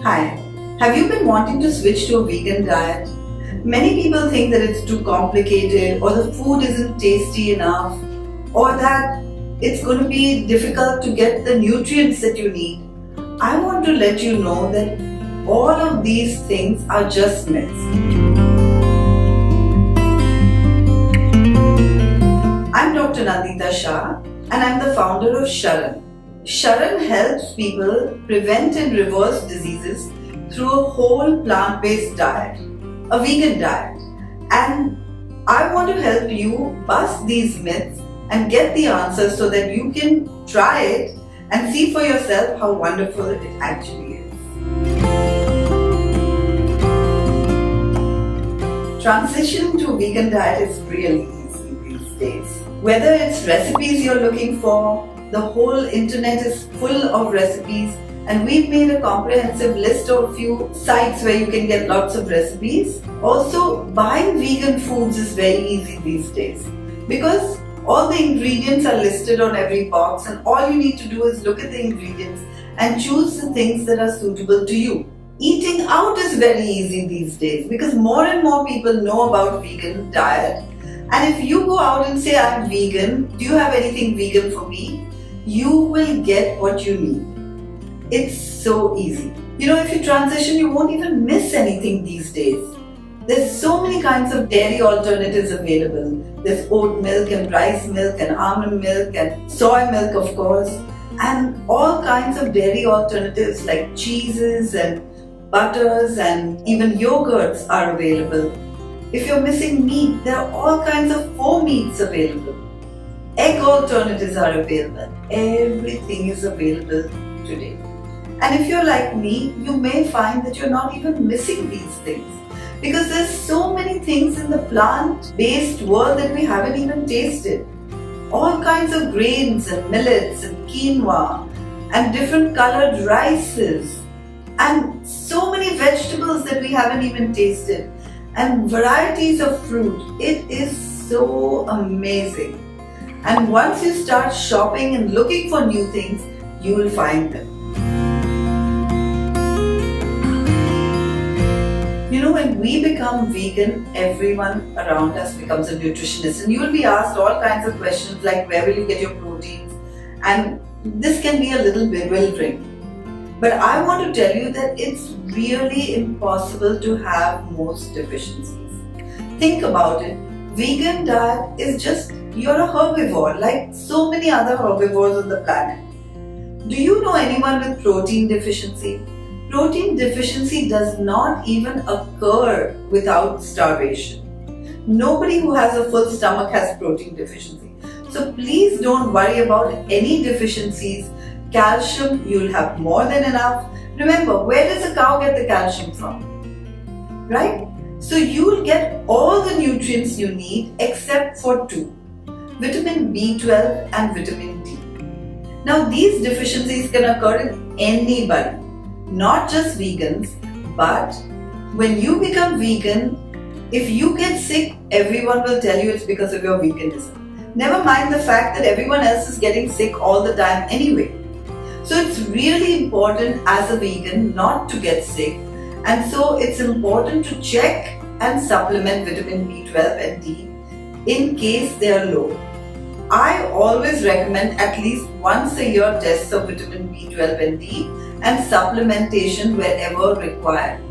Hi, have you been wanting to switch to a vegan diet? Many people think that it's too complicated or the food isn't tasty enough or that it's going to be difficult to get the nutrients that you need. I want to let you know that all of these things are just myths. I'm Dr. Nandita Shah and I'm the founder of Sharan. Sharan helps people prevent and reverse diseases through a whole plant-based diet, a vegan diet. And I want to help you bust these myths and get the answers so that you can try it and see for yourself how wonderful it actually is. Transitioning to a vegan diet is really easy these days. Whether it's recipes you're looking for, the whole internet is full of recipes, and we've made a comprehensive list of a few sites where you can get lots of recipes. Also, buying vegan foods is very easy these days because all the ingredients are listed on every box, and all you need to do is look at the ingredients and choose the things that are suitable to you. Eating out is very easy these days because more and more people know about vegan diet. And if you go out and say, I'm vegan, do you have anything vegan for me? You will get what you need. It's so easy. If you transition, you won't even miss anything these days. There's so many kinds of dairy alternatives available. There's oat milk and rice milk and almond milk and soy milk, of course, and all kinds of dairy alternatives like cheeses and butters and even yogurts are available. If you're missing meat, there are all kinds of faux meats available. Egg alternatives are available. Everything is available today. And if you're like me, you may find that you're not even missing these things because there's so many things in the plant-based world that we haven't even tasted. All kinds of grains and millets and quinoa and different colored rices and so many vegetables that we haven't even tasted and varieties of fruit. It is so amazing. And once you start shopping and looking for new things, you will find them. When we become vegan, everyone around us becomes a nutritionist, and you will be asked all kinds of questions like where will you get your proteins, and this can be a little bewildering. But I want to tell you that it's really impossible to have most deficiencies. Think about it. Vegan diet is just, you're a herbivore like so many other herbivores on the planet. Do you know anyone with protein deficiency? Protein deficiency does not even occur without starvation. Nobody who has a full stomach has protein deficiency. So please don't worry about any deficiencies. Calcium, you'll have more than enough. Remember, where does a cow get the calcium from? Right? So you'll get all the nutrients you need except for two: vitamin B12 and vitamin D. Now these deficiencies can occur in anybody, not just vegans, but when you become vegan, if you get sick, everyone will tell you it's because of your veganism. Never mind the fact that everyone else is getting sick all the time anyway. So it's really important as a vegan not to get sick, and so it's important to check and supplement vitamin B12 and D in case they are low. I always recommend at least once a year tests of vitamin B12 and D and supplementation wherever required.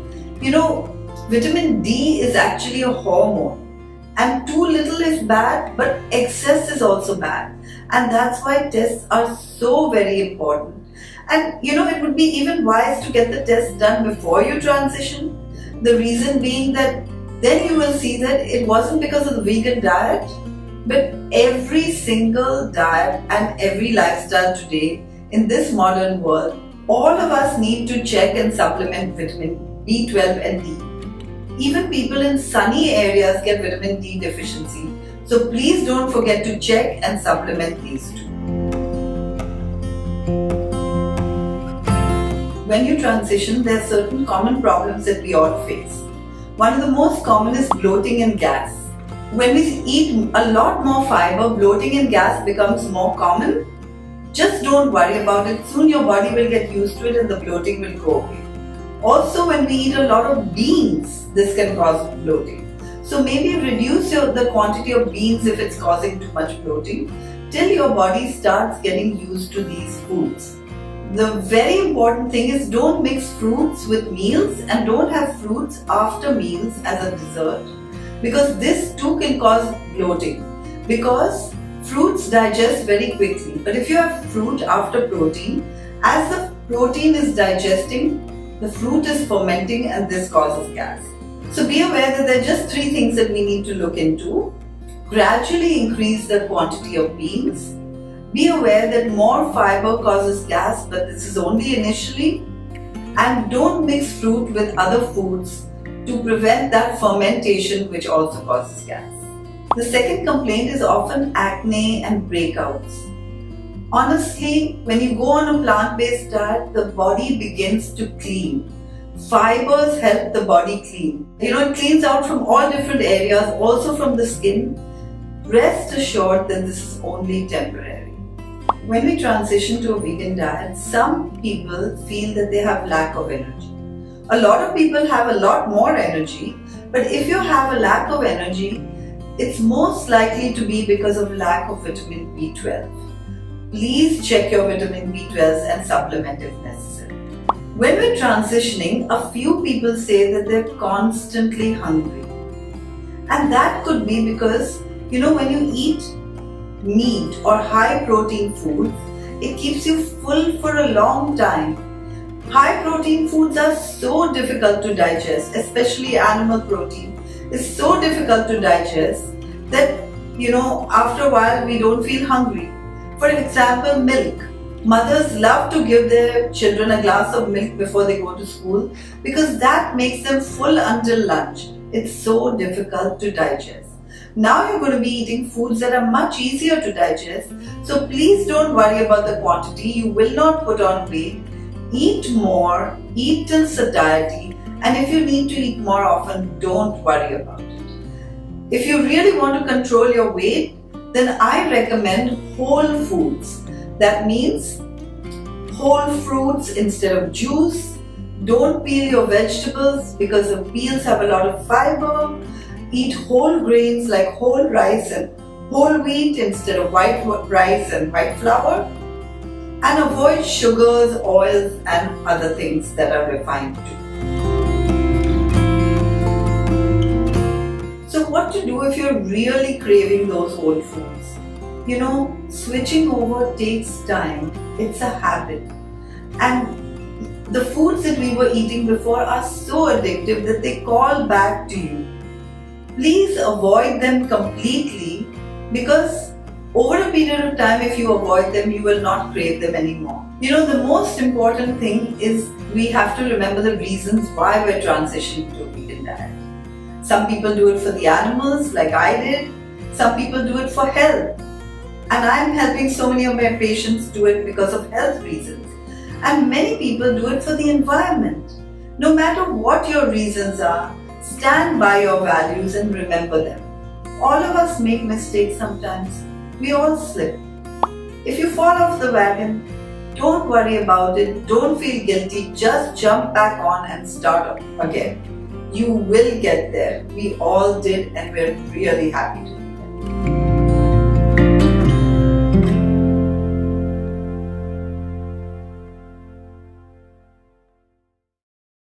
Vitamin D is actually a hormone, and too little is bad, but excess is also bad, and that's why tests are so very important. And it would be even wise to get the test done before you transition. The reason being that then you will see that it wasn't because of the vegan diet, but every single diet and every lifestyle today in this modern world, all of us need to check and supplement vitamin B12 and D. Even people in sunny areas get vitamin D deficiency. So please don't forget to check and supplement these two. When you transition, there are certain common problems that we all face. One of the most common is bloating and gas. When we eat a lot more fiber, bloating and gas becomes more common. Just don't worry about it. Soon your body will get used to it and the bloating will go away. Also, when we eat a lot of beans, this can cause bloating. So maybe reduce the quantity of beans if it's causing too much bloating till your body starts getting used to these foods. The very important thing is don't mix fruits with meals and don't have fruits after meals as a dessert, because this too can cause bloating, because fruits digest very quickly. But if you have fruit after protein, as the protein is digesting, the fruit is fermenting and this causes gas. So be aware that there are just 3 things that we need to look into. Gradually increase the quantity of beans. Be aware that more fiber causes gas, but this is only initially. And don't mix fruit with other foods to prevent that fermentation, which also causes gas. The second complaint is often acne and breakouts. Honestly, when you go on a plant-based diet, the body begins to clean. Fibers help the body clean. It cleans out from all different areas, also from the skin. Rest assured that this is only temporary. When we transition to a vegan diet, some people feel that they have lack of energy. A lot of people have a lot more energy, but if you have a lack of energy, it's most likely to be because of lack of vitamin B12. Please check your vitamin B12 and supplement if necessary. When we're transitioning, a few people say that they're constantly hungry. And that could be because, when you eat meat or high protein foods, it keeps you full for a long time. High protein foods are so difficult to digest, especially animal protein is so difficult to digest that, after a while we don't feel hungry. For example, milk. Mothers love to give their children a glass of milk before they go to school because that makes them full until lunch. It's so difficult to digest. Now you're going to be eating foods that are much easier to digest. So please don't worry about the quantity. You will not put on weight. Eat more, eat till satiety, and if you need to eat more often, don't worry about it. If you really want to control your weight, then I recommend whole foods. That means whole fruits instead of juice. Don't peel your vegetables because the peels have a lot of fiber. Eat whole grains like whole rice and whole wheat instead of white rice and white flour. And avoid sugars, oils and other things that are refined too. So what to do if you're really craving those whole foods? Switching over takes time. It's a habit. And the foods that we were eating before are so addictive that they call back to you. Please avoid them completely, because over a period of time, if you avoid them, you will not crave them anymore. The most important thing is we have to remember the reasons why we're transitioning to a vegan diet. Some people do it for the animals, like I did. Some people do it for health. And I'm helping so many of my patients do it because of health reasons. And many people do it for the environment. No matter what your reasons are, stand by your values and remember them. All of us make mistakes sometimes. We all slip. If you fall off the wagon, don't worry about it. Don't feel guilty. Just jump back on and start again. You will get there. We all did, and we're really happy to.